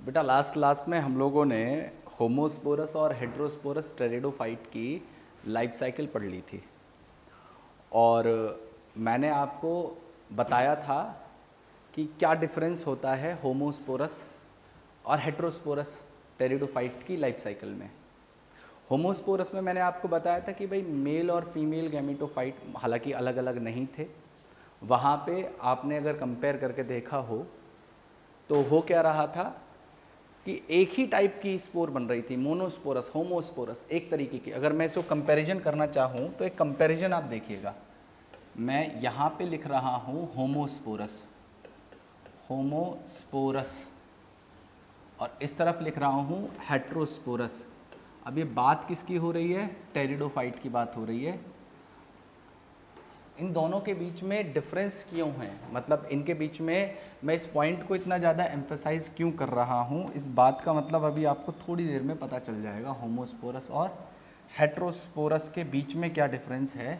बेटा last class में हम लोगों ने होमोस्पोरस और हेटेरोस्पोरस टेरिडोफाइट की लाइफ साइकिल पढ़ ली थी और मैंने आपको बताया था कि क्या डिफरेंस होता है होमोस्पोरस और हेटेरोस्पोरस टेरिडोफाइट की लाइफ साइकिल में। होमोस्पोरस में मैंने आपको बताया था कि भाई मेल और फीमेल गैमेटोफाइट हालांकि अलग अलग नहीं थे, वहाँ पे आपने अगर कंपेयर करके देखा हो तो हो क्या रहा था कि एक ही टाइप की स्पोर बन रही थी, मोनोस्पोरस होमोस्पोरस एक तरीके की। अगर मैं इसको कंपैरिजन करना चाहूँ तो एक कंपैरिजन आप देखिएगा, मैं यहाँ पे लिख रहा हूँ होमोस्पोरस होमोस्पोरस और इस तरफ लिख रहा हूँ हेटेरोस्पोरस। अब ये बात किसकी हो रही है? टेरिडोफाइट की बात हो रही है। इन दोनों के बीच में डिफरेंस क्यों है, मतलब इनके बीच में मैं इस पॉइंट को इतना ज़्यादा एम्फेसाइज क्यों कर रहा हूँ, इस बात का मतलब अभी आपको थोड़ी देर में पता चल जाएगा। होमोस्पोरस और हेटेरोस्पोरस के बीच में क्या डिफरेंस है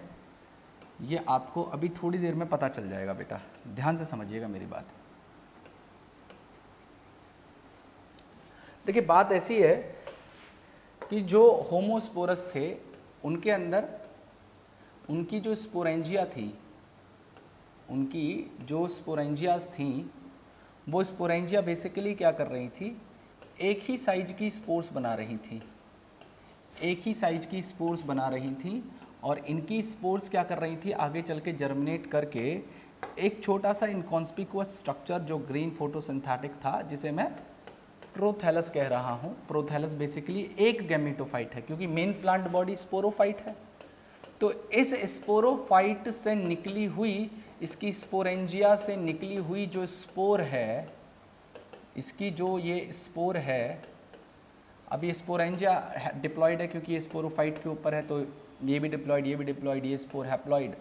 ये आपको अभी थोड़ी देर में पता चल जाएगा। बेटा ध्यान से समझिएगा मेरी बात। देखिए बात ऐसी है कि जो होमोस्पोरस थे उनके अंदर उनकी जो स्पोरेंजिया थी, उनकी जो स्पोरेंजियाज थी वो स्पोरेंजिया बेसिकली क्या कर रही थी, एक ही साइज की स्पोर्स बना रही थी, एक ही साइज की स्पोर्स बना रही थी और इनकी स्पोर्स क्या कर रही थी, आगे चल के जर्मिनेट करके एक छोटा सा इनकॉन्स्पिकुअस स्ट्रक्चर जो ग्रीन फोटोसिंथेटिक था, जिसे मैं प्रोथैलस कह रहा हूँ। प्रोथैलस बेसिकली एक गैमेटोफाइट है क्योंकि मेन प्लांट बॉडी स्पोरोफाइट है। तो इस स्पोरोफाइट से निकली हुई, इसकी स्पोरेंजिया से निकली हुई जो स्पोर है, इसकी जो ये स्पोर है, अब ये स्पोरेंजिया डिप्लॉयड है क्योंकि ये स्पोरोफाइट के ऊपर है, तो ये भी डिप्लॉयड, ये भी डिप्लॉयड, ये स्पोर हैप्लॉयड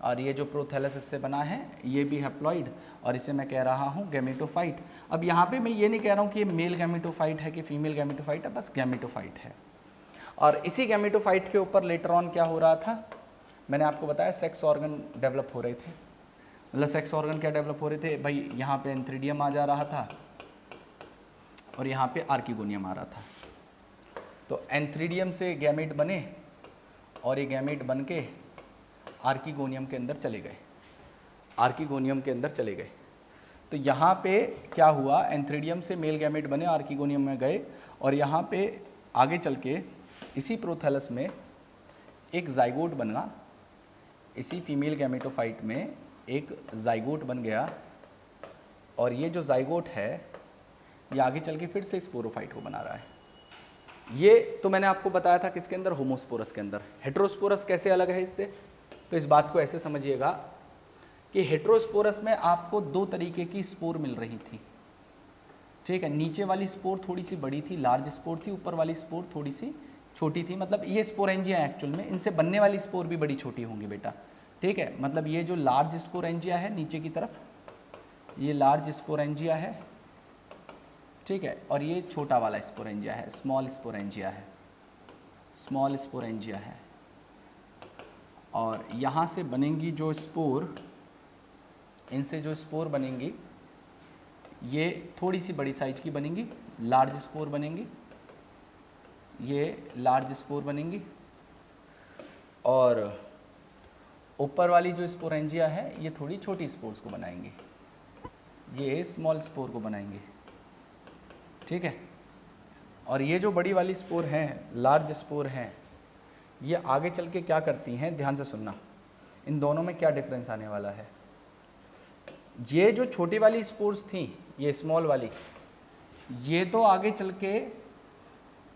और ये जो प्रोथैलस इससे बना है ये भी हैप्लॉयड और इसे मैं कह रहा हूँ गैमेटोफाइट। अब यहाँ पे मैं ये नहीं कह रहा हूँ कि ये मेल गैमेटोफाइट है कि फीमेल गैमेटोफाइट है, बस गैमेटोफाइट है। और इसी गैमेटोफाइट के ऊपर लेटर ऑन क्या हो रहा था, मैंने आपको बताया सेक्स ऑर्गन डेवलप हो रहे थे। मतलब सेक्स ऑर्गन क्या डेवलप हो रहे थे भाई, यहाँ पे एंथ्रीडियम आ जा रहा था और यहाँ पे आर्किगोनियम आ रहा था। तो एंथ्रीडियम से गैमेट बने और ये गैमेट बन के आर्किगोनियम के अंदर चले गए, आर्किगोनियम के अंदर चले गए। तो यहाँ पे क्या हुआ, एंथ्रीडियम से मेल गैमेट बने, आर्किगोनियम में गए और यहाँ पे आगे चल के इसी प्रोथैलस में एक जाइगोट बना, इसी फीमेल गैमेटोफाइट में एक जाइगोट बन गया और ये जो जाइगोट है ये आगे चल के फिर से स्पोरोफाइट को बना रहा है। ये तो मैंने आपको बताया था किसके अंदर, होमोस्पोरस के अंदर। हेटेरोस्पोरस कैसे अलग है इससे, तो इस बात को ऐसे समझिएगा कि हेटेरोस्पोरस में आपको दो तरीके की स्पोर मिल रही थी, ठीक है। नीचे वाली स्पोर थोड़ी सी बड़ी थी, लार्ज स्पोर थी, ऊपर वाली स्पोर थोड़ी सी छोटी थी। मतलब ये स्पोरेंजिया है एक्चुअल में, इनसे बनने वाली स्पोर भी बड़ी छोटी होंगी बेटा, ठीक है। मतलब ये जो लार्ज स्पोरेंजिया है नीचे की तरफ, ये लार्ज स्पोरेंजिया है, ठीक है, और ये छोटा वाला स्पोरेंजिया है, स्मॉल स्पोरेंजिया है, स्मॉल स्पोरेंजिया है। और यहाँ से बनेंगी जो स्पोर, इनसे जो स्पोर बनेंगी ये थोड़ी सी बड़ी साइज की बनेंगी, लार्ज स्पोर बनेंगी, ये लार्ज स्पोर बनेंगी। और ऊपर वाली जो स्पोरेंजिया है ये थोड़ी छोटी स्पोर्स को बनाएंगी, ये स्मॉल स्पोर को बनाएंगी, ठीक है। और ये जो बड़ी वाली स्पोर हैं, लार्ज स्पोर हैं, ये आगे चल के क्या करती हैं, ध्यान से सुनना, इन दोनों में क्या डिफरेंस आने वाला है। ये जो छोटी वाली स्पोर्स थी, ये स्मॉल वाली, ये तो आगे चल के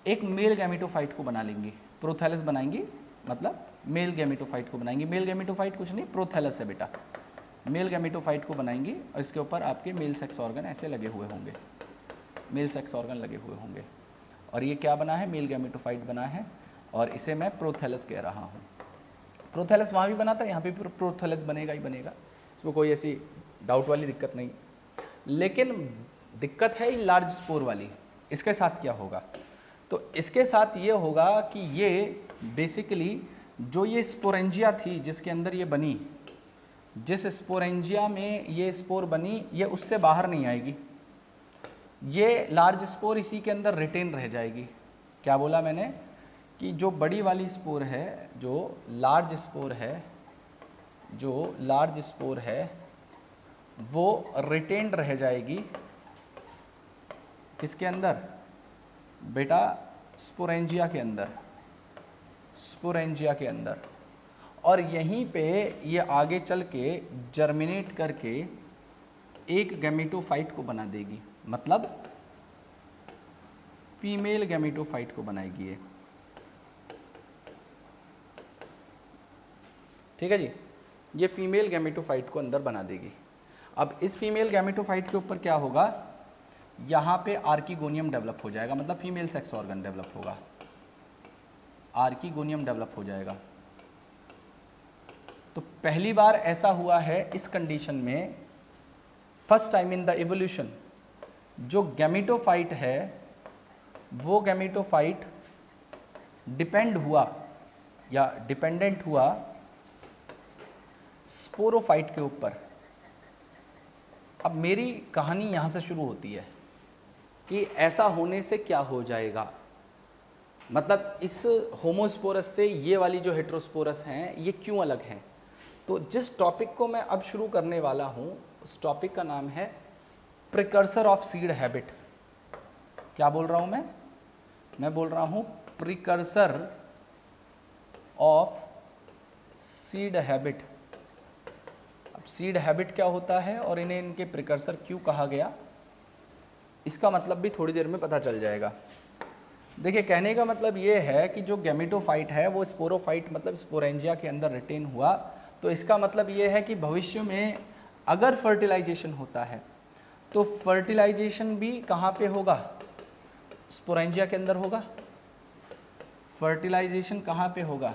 एक मेल गैमेटोफाइट को बना लेंगी, प्रोथैलस बनाएंगी, मतलब मेल गैमेटोफाइट को बनाएंगी। मेल गैमेटोफाइट कुछ नहीं, प्रोथैलस है बेटा, मेल गैमेटोफाइट को बनाएंगी और इसके ऊपर आपके मेल सेक्स ऑर्गन ऐसे लगे हुए होंगे, मेल सेक्स ऑर्गन लगे हुए होंगे। और ये क्या बना है, मेल गैमेटोफाइट बना है और इसे मैं प्रोथैलस कह रहा हूँ। प्रोथैलस वहाँ भी बना था, यहाँ पे भी प्रोथैलस बनेगा ही बनेगा, इसमें कोई ऐसी डाउट वाली दिक्कत नहीं। लेकिन दिक्कत है लार्ज स्पोर वाली, इसके साथ क्या होगा, तो इसके साथ ये होगा कि ये बेसिकली जो ये स्पोरेंजिया थी जिसके अंदर ये बनी, जिस स्पोरेंजिया में ये स्पोर बनी, ये उससे बाहर नहीं आएगी, ये लार्ज स्पोर इसी के अंदर रिटेन रह जाएगी। क्या बोला मैंने कि जो बड़ी वाली स्पोर है, जो लार्ज स्पोर है, वो रिटेन्ड रह जाएगी किसके अंदर बेटा, स्पोरेंजिया के अंदर। और यहीं पे ये आगे चल के जर्मिनेट करके एक गैमेटोफाइट को बना देगी, मतलब फीमेल गैमेटोफाइट को बनाएगी ये। ठीक है जी, ये फीमेल गैमेटोफाइट को अंदर बना देगी। अब इस फीमेल गैमेटोफाइट के ऊपर क्या होगा, यहाँ पे आर्किगोनियम डेवलप हो जाएगा, मतलब फीमेल सेक्स ऑर्गन डेवलप होगा, आर्किगोनियम डेवलप हो जाएगा। तो पहली बार ऐसा हुआ है इस कंडीशन में, first time in the evolution, जो गैमेटोफाइट है वो गैमेटोफाइट डिपेंड हुआ या डिपेंडेंट हुआ स्पोरोफाइट के ऊपर। अब मेरी कहानी यहाँ से शुरू होती है कि ऐसा होने से क्या हो जाएगा, मतलब इस होमोस्पोरस से ये वाली जो हेटेरोस्पोरस हैं ये क्यों अलग हैं। तो जिस टॉपिक को मैं अब शुरू करने वाला हूँ उस टॉपिक का नाम है प्रिकर्सर ऑफ सीड हैबिट। क्या बोल रहा हूँ मैं बोल रहा हूँ प्रिकर्सर ऑफ सीड हैबिट। अब सीड हैबिट क्या होता है और इन्हें इनके प्रिकर्सर क्यों कहा गया, इसका मतलब भी थोड़ी देर में पता चल जाएगा। देखिए, कहने का मतलब ये है कि जो गैमेटोफाइट है वो स्पोरोफाइट मतलब स्पोरेंजिया के अंदर रिटेन हुआ, तो इसका मतलब ये है कि भविष्य में अगर फर्टिलाइजेशन होता है तो फर्टिलाइजेशन भी कहाँ पे होगा, स्पोरेंजिया के अंदर होगा। फर्टिलाइजेशन कहाँ पे होगा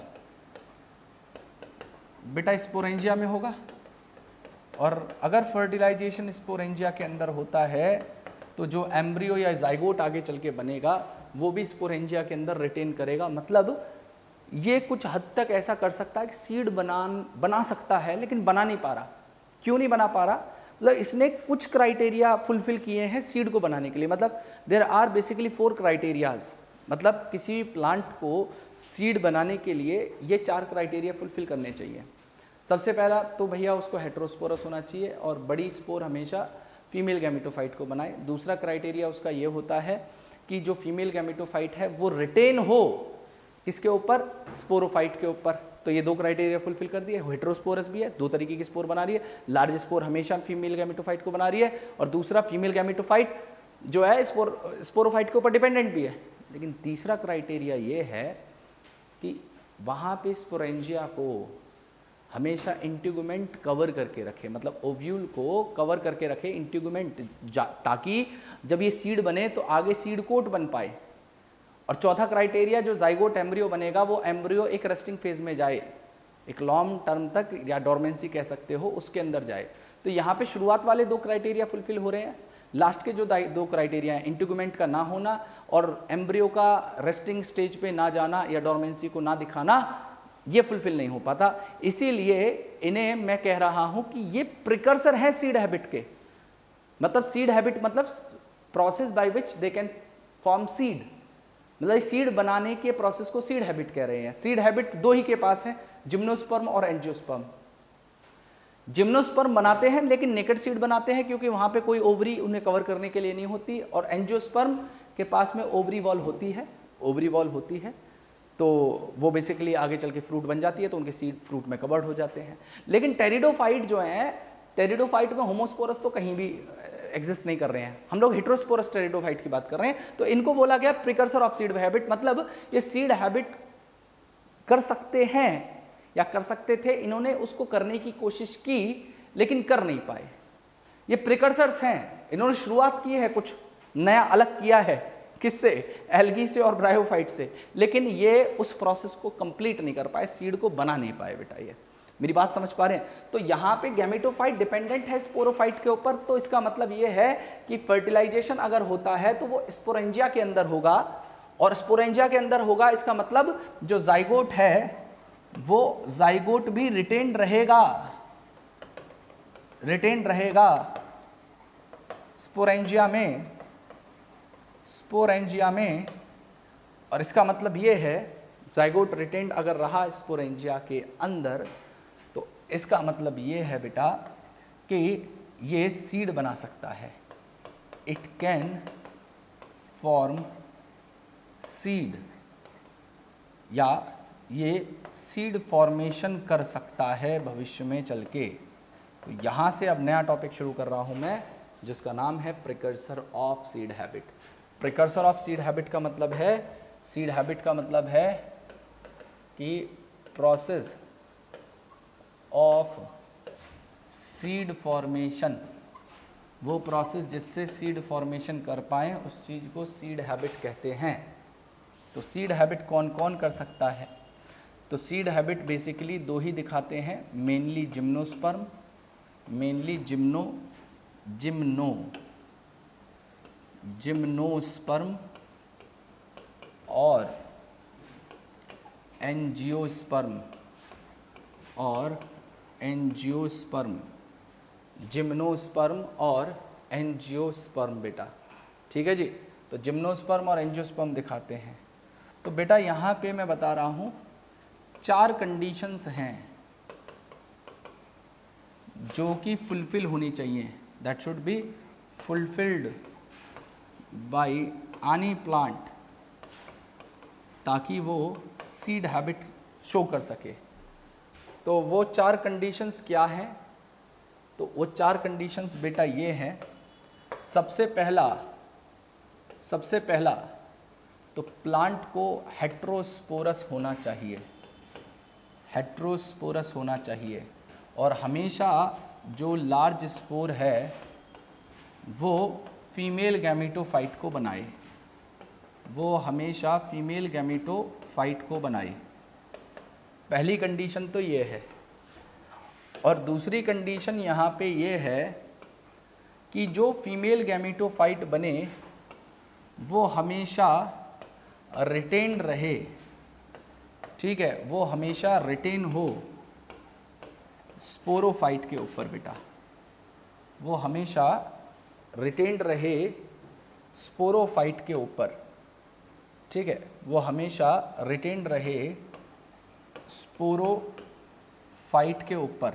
बेटा, स्पोरेंजिया में होगा। और अगर फर्टिलाइजेशन स्पोरेंजिया के अंदर होता है तो जो एम्ब्रियो या जाइगोट आगे चल के बनेगा वो भी स्पोरेंजिया के अंदर रिटेन करेगा। मतलब ये कुछ हद तक ऐसा कर सकता है कि सीड बना सकता है, लेकिन बना नहीं पा रहा। क्यों नहीं बना पा रहा, मतलब इसने कुछ क्राइटेरिया फुलफिल किए हैं सीड को बनाने के लिए। मतलब देयर आर बेसिकली 4 क्राइटेरियाज, मतलब किसी प्लांट को सीड बनाने के लिए ये 4 क्राइटेरिया फुलफिल करने चाहिए। सबसे पहला तो भैया उसको हेटेरोस्पोरस होना चाहिए और बड़ी स्पोर हमेशा फीमेल गैमेटोफाइट को बनाए। दूसरा क्राइटेरिया उसका ये होता है कि जो फीमेल गैमेटोफाइट है वो रिटेन हो किसके ऊपर, स्पोरोफाइट के ऊपर। तो ये 2 क्राइटेरिया फुलफिल कर दिए। हेटेरोस्पोरस भी है, 2 तरीके की स्पोर बना रही है, लार्ज स्पोर हमेशा फीमेल गैमेटोफाइट को बना रही है, और दूसरा फीमेल गैमेटोफाइट जो है स्पोरोफाइट के ऊपर डिपेंडेंट भी है। लेकिन तीसरा क्राइटेरिया ये है कि वहाँ पे स्पोरेंजिया को हमेशा इंटीगुमेंट कवर करके रखे, मतलब ओव्यूल को कवर करके रखे इंटीगुमेंट, ताकि जब ये सीड बने तो आगे सीड कोट बन पाए। और चौथा क्राइटेरिया, जो जाइगोट एम्ब्रियो बनेगा वो एम्ब्रियो एक रेस्टिंग फेज में जाए, एक लॉन्ग टर्म तक या डोरमेंसी कह सकते हो उसके अंदर जाए। तो यहाँ पे शुरुआत वाले 2 क्राइटेरिया फुलफिल हो रहे हैं। लास्ट के जो 2 क्राइटेरिया हैं, इंटीगुमेंट का ना होना और एम्ब्रियो का रेस्टिंग स्टेज पे ना जाना या डोरमेंसी को ना दिखाना, ये फुलफिल नहीं हो पाता। इसीलिए इन्हें मैं कह रहा हूं कि ये प्रिकर्सर है सीड हैबिट के। मतलब सीड हैबिट मतलब process by which they can form seed, मतलब सीड बनाने के प्रोसेस को सीड हैबिट कह रहे हैं। सीड हैबिट 2 ही के पास है, जिम्नोस्पर्म और एंजियोस्पर्म। जिम्नोस्पर्म बनाते हैं लेकिन नेकेड सीड बनाते हैं क्योंकि वहां पे कोई ओवरी उन्हें कवर करने के लिए नहीं होती, और एंजियोस्पर्म के पास में ओवरी वॉल होती है, तो वो बेसिकली आगे चल के फ्रूट बन जाती है, तो उनके सीड फ्रूट में कवर्ड हो जाते हैं। लेकिन टेरिडोफाइट जो है, टेरिडोफाइट में होमोस्पोरस तो कहीं भी एग्जिस्ट नहीं कर रहे हैं, हम लोग हेटेरोस्पोरस टेरिडोफाइट की बात कर रहे हैं। तो इनको बोला गया प्रिकर्सर ऑफ सीड हैबिट, मतलब ये सीड हैबिट कर सकते हैं या कर सकते थे, इन्होंने उसको करने की कोशिश की लेकिन कर नहीं पाए। ये प्रिकर्सर्स हैं, इन्होंने शुरुआत की है, कुछ नया अलग किया है, किससे, एल्गी से और ब्रायोफाइट से, लेकिन ये उस प्रोसेस को कंप्लीट नहीं कर पाए, सीड को बना नहीं पाए। बेटा ये मेरी बात समझ पा रहे हैं। तो यहाँ पे गैमेटोफाइट डिपेंडेंट है स्पोरोफाइट के ऊपर, तो इसका मतलब ये है कि फर्टिलाइजेशन अगर होता है तो वो स्पोरेंजिया के अंदर होगा, और स्पोरेंजिया के अंदर होगा इसका मतलब जो जाइगोट है वो जाइगोट भी रिटेन्ड रहेगा स्पोरेंजिया में, स्पोरेंजिया में, और इसका मतलब ये है जाइगोट रिटेन्ड अगर रहा स्पोरेंजिया के अंदर तो इसका मतलब ये है बेटा कि ये सीड बना सकता है, इट कैन फॉर्म सीड, या ये सीड फॉर्मेशन कर सकता है भविष्य में चल के। तो यहाँ से अब नया टॉपिक शुरू कर रहा हूँ मैं, जिसका नाम है precursor of seed habit. Precursor of seed habit का मतलब है, सीड हैबिट का मतलब है कि प्रोसेस ऑफ सीड फॉर्मेशन, वो प्रोसेस जिससे सीड फॉर्मेशन कर पाएँ उस चीज़ को सीड हैबिट कहते हैं। तो सीड हैबिट कौन कौन कर सकता है? तो सीड हैबिट बेसिकली दो ही दिखाते हैं, मेनली जिम्नोस्पर्म, मेनली जिम्नोस्पर्म और एंजियोस्पर्म, जिम्नोस्पर्म और एंजियोस्पर्म बेटा, ठीक है जी। तो जिम्नोस्पर्म और एंजियोस्पर्म दिखाते हैं। तो बेटा यहाँ पे मैं बता रहा हूँ 4 कंडीशंस हैं जो कि फुलफिल होनी चाहिए, that should be fulfilled by any plant, ताकि वो सीड हैबिट शो कर सके। तो वो 4 कंडीशंस क्या हैं? तो वो 4 कंडीशंस बेटा ये हैं, सबसे पहला तो प्लांट को हेट्रोस्पोरस होना चाहिए, हेट्रोस्पोरस होना चाहिए, और हमेशा जो लार्ज स्पोर है वो फीमेल गैमेटोफाइट को बनाए, वो हमेशा फीमेल गैमेटोफाइट को बनाए। पहली कंडीशन तो ये है। और दूसरी कंडीशन यहाँ पे ये है कि जो फीमेल गैमेटोफाइट बने वो हमेशा रिटेन रहे, ठीक है, वो हमेशा रिटेन हो स्पोरोफाइट के ऊपर बेटा, वो हमेशा रिटेन्ड रहे स्पोरोफाइट के ऊपर, ठीक है, वो हमेशा रिटेन्ड रहे स्पोरोफाइट के ऊपर।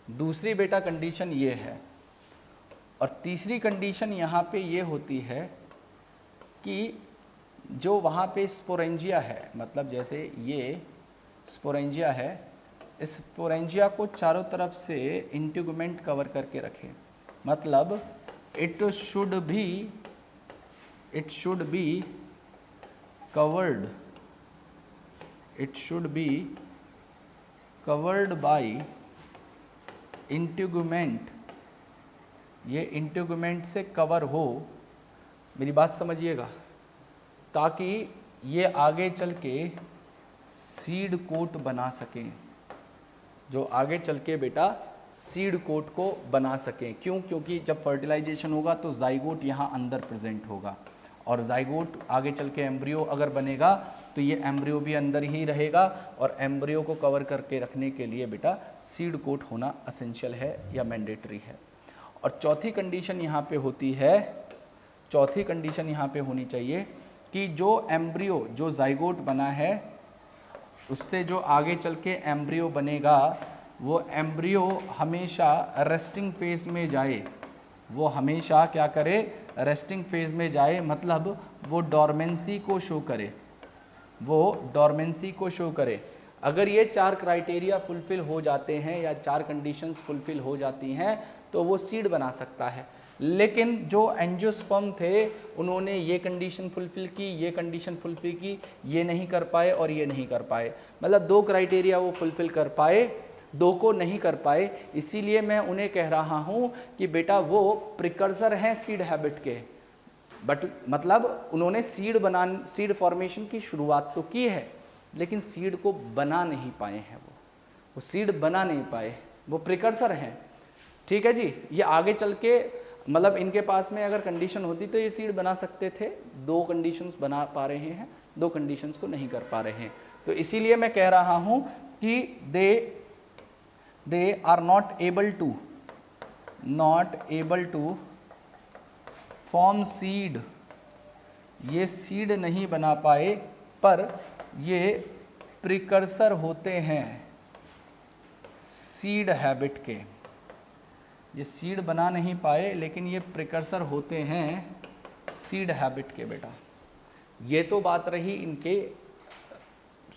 दूसरी बेटा कंडीशन ये है। और तीसरी कंडीशन यहाँ पे ये होती है कि जो वहाँ पे स्पोरेंजिया है, मतलब जैसे ये स्पोरेंजिया है, इस स्पोरेंजिया को चारों तरफ से इंटीगुमेंट कवर करके रखें, मतलब it should be covered by integument, ये इंटीगुमेंट से कवर हो, मेरी बात समझिएगा, ताकि ये आगे चल के सीड कोट बना सकें, जो आगे चल के बेटा सीड कोट को बना सकें। क्यों? क्योंकि जब फर्टिलाइजेशन होगा तो जाइगोट यहाँ अंदर प्रेजेंट होगा, और जाइगोट आगे चल के एम्ब्रियो अगर बनेगा तो ये एम्ब्रियो भी अंदर ही रहेगा, और एम्ब्रियो को कवर करके रखने के लिए बेटा सीड कोट होना असेंशियल है या मैंडेटरी है। और चौथी कंडीशन यहाँ पे होती है, चौथी कंडीशन यहाँ पे होनी चाहिए कि जो एम्ब्रियो, जो जाइगोट बना है, उससे जो आगे चल के एम्ब्रियो बनेगा, वो एम्ब्रियो हमेशा रेस्टिंग फेज में जाए, वो हमेशा क्या करे, रेस्टिंग फेज में जाए, मतलब वो डॉर्मेंसी को शो करे, वो डॉर्मेंसी को शो करे। अगर ये 4 क्राइटेरिया फुलफिल हो जाते हैं या 4 कंडीशंस फुलफिल हो जाती हैं तो वो सीड बना सकता है। लेकिन जो एंजियोस्पर्म थे उन्होंने ये कंडीशन फुलफिल की, ये कंडीशन फुलफिल की, ये नहीं कर पाए और ये नहीं कर पाए, मतलब 2 क्राइटेरिया वो फुलफिल कर पाए, 2 को नहीं कर पाए। इसीलिए मैं उन्हें कह रहा हूँ कि बेटा वो प्रिकर्सर हैं सीड हैबिट के, बट मतलब उन्होंने सीड फॉर्मेशन की शुरुआत तो की है, लेकिन सीड को बना नहीं पाए हैं, वो सीड बना नहीं पाए, वो प्रिकर्सर हैं, ठीक है जी। ये आगे चल के मतलब इनके पास में अगर कंडीशन होती तो ये सीड बना सकते थे, 2 कंडीशंस बना पा रहे हैं, 2 कंडीशंस को नहीं कर पा रहे हैं। तो इसीलिए मैं कह रहा हूं कि they are not able to form seed ये सीड नहीं बना पाए पर ये प्रिकर्सर होते हैं सीड हैबिट के। ये सीड बना नहीं पाए लेकिन ये प्रिकर्सर होते हैं सीड हैबिट के बेटा। ये तो बात रही इनके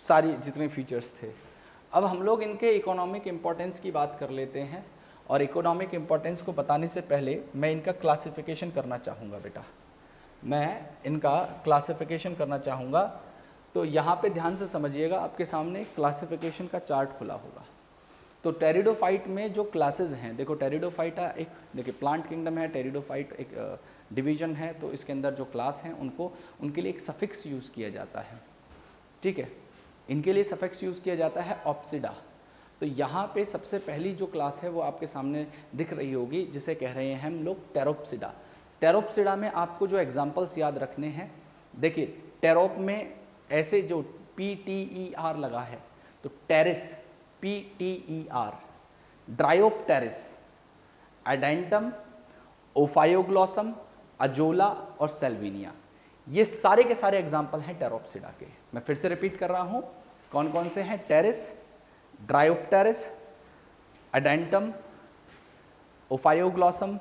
सारी जितने फीचर्स थे। अब हम लोग इनके इकोनॉमिक इम्पोर्टेंस की बात कर लेते हैं, और इकोनॉमिक इम्पोर्टेंस को बताने से पहले मैं इनका क्लासिफिकेशन करना चाहूँगा बेटा। मैं इनका क्लासिफिकेशन करना चाहूँगा, तो यहाँ पे ध्यान से समझिएगा, आपके सामने क्लासिफिकेशन का चार्ट खुला होगा। तो टेरिडोफाइट में जो क्लासेस हैं, देखो टेरिडोफाइट एक देखिए प्लांट किंगडम है, टेरिडोफाइट एक डिवीजन है, तो इसके अंदर जो क्लास हैं उनको उनके लिए एक सफिक्स यूज़ किया जाता है, ठीक है। इनके लिए सफिक्स यूज़ किया जाता है ऑप्सिडा। तो यहाँ पे सबसे पहली जो क्लास है वो आपके सामने दिख रही होगी, जिसे कह रहे हैं हम लोग टेरोप्सिडा। टेरोप्सिडा में आपको जो एग्जाम्पल्स याद रखने हैं, देखिए टेरोप में ऐसे जो PTER लगा है, तो टेरिस PTER, ड्रायोप्टेरिस, एडेंटम, ओफायोग्लॉसम, अजोला और सेल्विनिया, ये सारे के सारे एग्जाम्पल हैं टेरोप्सिडा के। मैं फिर से रिपीट कर रहा हूँ, कौन कौन से हैं? टेरिस, ड्रायोप्टेरिस, एडेंटम, ओफायोग्लॉसम,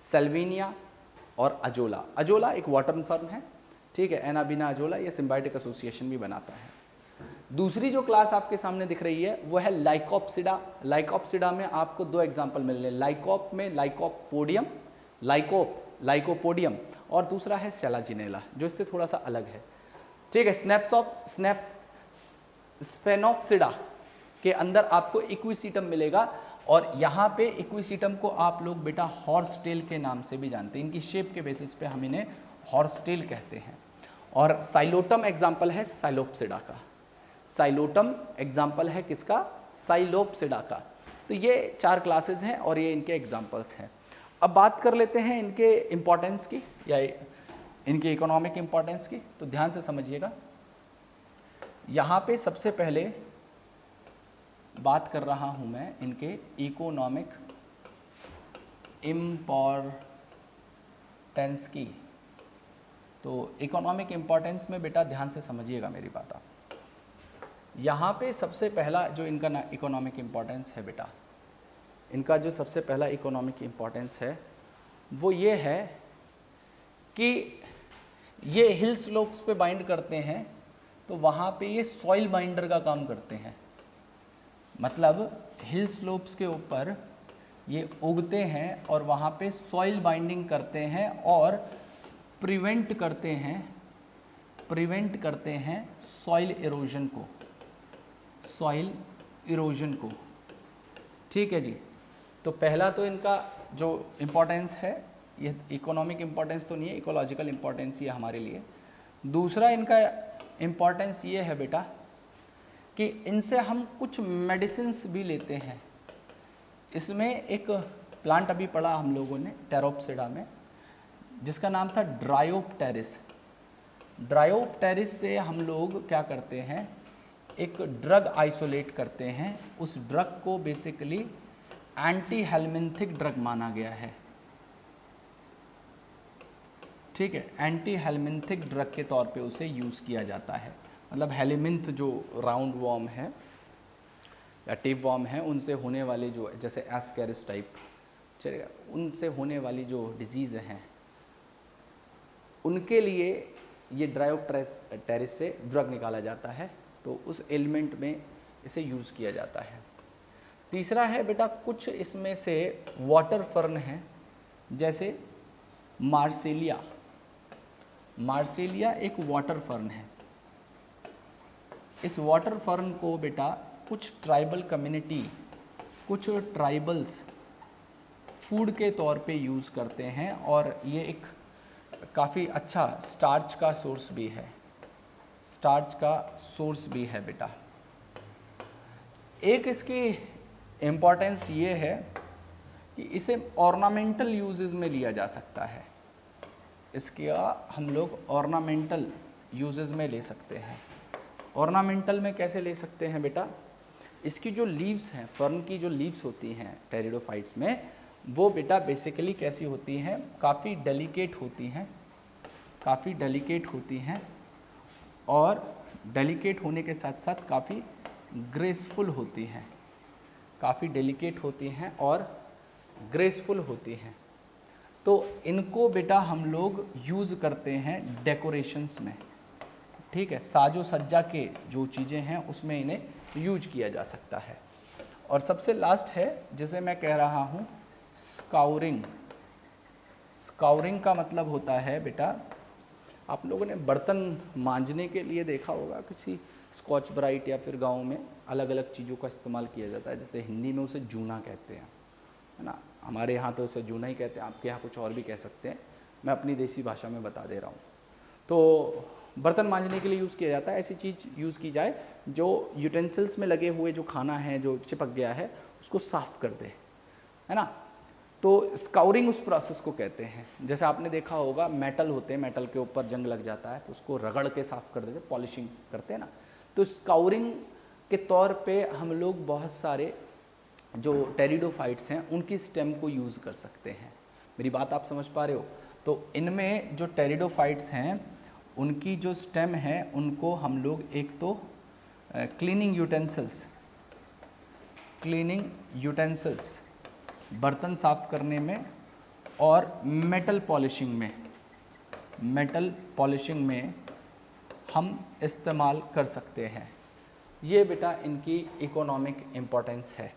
सेल्विनिया और अजोला। अजोला एक वाटर फर्न है, ठीक है, एनाबिना अजोला, ये सिम्बायोटिक एसोसिएशन भी बनाता है। दूसरी जो क्लास आपके सामने दिख रही है वो है लाइकोप्सिडा। लाइकोप्सिडा में आपको दो एग्जांपल मिल रहे हैं, लाइकोप में लाइकोपोडियम, लाइकोपोडियम, और दूसरा है सेलाजिनेला जो इससे थोड़ा सा अलग है, ठीक है। स्फेनोप्सिडा के अंदर आपको इक्विसीटम मिलेगा, और यहाँ पे इक्विसीटम को आप लोग बेटा हॉर्स टेल के नाम से भी जानते हैं, इनकी शेप के बेसिस पे हम इन्हें हॉर्स टेल कहते हैं। और साइलोटम एग्जाम्पल है साइलोप्सिडा का, साइलोटम एग्जाम्पल है किसका? साइलोप्सिडा का। तो ये चार क्लासेस हैं और ये इनके एग्जाम्पल्स हैं। अब बात कर लेते हैं इनके इम्पोर्टेंस की, या इनके इकोनॉमिक इम्पोर्टेंस की। तो ध्यान से समझिएगा, यहाँ पे सबसे पहले बात कर रहा हूँ मैं इनके इकोनॉमिक इम्पोर्टेंस की। तो इकोनॉमिक इम्पोर्टेंस में बेटा ध्यान से समझिएगा मेरी बात आप। यहाँ पे सबसे पहला जो इनका ना इकोनॉमिक इम्पोर्टेंस है बेटा, इनका जो सबसे पहला इकोनॉमिक इम्पोर्टेंस है वो ये है कि ये हिल स्लोप्स पे बाइंड करते हैं, तो वहाँ पे ये सॉइल बाइंडर का काम करते हैं। मतलब हिल स्लोप्स के ऊपर ये उगते हैं और वहाँ पे सॉइल बाइंडिंग करते हैं और प्रिवेंट करते हैं सॉइल इरोजन को, ठीक है जी। तो पहला तो इनका जो इम्पोर्टेंस है, ये इकोनॉमिक इम्पोर्टेंस तो नहीं है, इकोलॉजिकल इम्पोर्टेंस ही है हमारे लिए। दूसरा इनका इम्पोर्टेंस ये है बेटा कि इनसे हम कुछ मेडिसिन्स भी लेते हैं। इसमें एक प्लांट अभी पढ़ा हम लोगों ने टेरोप्सिडा में, जिसका नाम था ड्रायोप्टेरिस। ड्रायोप्टेरिस से हम लोग क्या करते हैं, एक ड्रग आइसोलेट करते हैं। उस ड्रग को बेसिकली एंटी हेलमिंथिक ड्रग माना गया है, ठीक है। एंटी हेलमिंथिक ड्रग के तौर पे उसे यूज़ किया जाता है। मतलब हेलिमिंथ जो राउंड वॉर्म है या टेप वॉर्म है, उनसे होने वाले जो जैसे एस्केरिस टाइप चलेगा, उनसे होने वाली जो डिजीज़ हैं उनके लिए ये ड्रायोप्टेरिस से ड्रग निकाला जाता है, तो उस एलिमेंट में इसे यूज़ किया जाता है। तीसरा है बेटा, कुछ इसमें से वाटर फर्न हैं, जैसे मार्सेलिया। मार्सेलिया एक वाटर फर्न है। इस वाटर फर्न को बेटा कुछ ट्राइबल कम्युनिटी, कुछ ट्राइबल्स फूड के तौर पे यूज़ करते हैं, और ये एक काफ़ी अच्छा स्टार्च का सोर्स भी है, स्टार्च का सोर्स भी है बेटा। एक इसकी इम्पोर्टेंस ये है कि इसे ऑर्नामेंटल यूजेस में लिया जा सकता है। इसका हम लोग ऑर्नामेंटल यूजेस में ले सकते हैं। ऑर्नामेंटल में कैसे ले सकते हैं बेटा? इसकी जो लीव्स हैं, फर्न की जो लीव्स होती हैं टेरिडोफाइट्स में, वो बेटा बेसिकली कैसी होती हैं, काफ़ी डेलिकेट होती हैं, काफ़ी डेलिकेट होती हैं और डेलिकेट होने के साथ साथ काफ़ी ग्रेसफुल होती हैं, काफ़ी डेलिकेट होती हैं और ग्रेसफुल होती हैं। तो इनको बेटा हम लोग यूज़ करते हैं डेकोरेशंस में, ठीक है, साजो सज्जा के जो चीज़ें हैं उसमें इन्हें यूज किया जा सकता है। और सबसे लास्ट है जिसे मैं कह रहा हूँ स्काउरिंग। स्काउरिंग का मतलब होता है बेटा, आप लोगों ने बर्तन मांजने के लिए देखा होगा किसी स्कॉच ब्राइट या फिर गांव में अलग अलग चीज़ों का इस्तेमाल किया जाता है, जैसे हिंदी में उसे जूना कहते हैं, है ना, हमारे यहाँ तो उसे जूना ही कहते हैं, आपके यहाँ कुछ और भी कह सकते हैं, मैं अपनी देसी भाषा में बता दे रहा हूँ। तो बर्तन मांजने के लिए यूज़ किया जाता है, ऐसी चीज़ यूज़ की जाए जो यूटेंसिल्स में लगे हुए जो खाना है जो चिपक गया है उसको साफ़ कर दे, है ना। तो स्काउरिंग उस प्रोसेस को कहते हैं। जैसे आपने देखा होगा मेटल होते हैं, मेटल के ऊपर जंग लग जाता है तो उसको रगड़ के साफ़ कर देते, पॉलिशिंग करते हैं ना। तो स्काउरिंग के तौर पे हम लोग बहुत सारे जो टेरिडोफाइट्स हैं उनकी स्टेम को यूज़ कर सकते हैं। मेरी बात आप समझ पा रहे हो। तो इनमें जो टेरिडोफाइट्स हैं उनकी जो स्टेम है उनको हम लोग एक तो क्लीनिंग यूटेंसिल्स बर्तन साफ़ करने में और मेटल पॉलिशिंग में हम इस्तेमाल कर सकते हैं। ये बेटा इनकी इकोनॉमिक इम्पोर्टेंस है।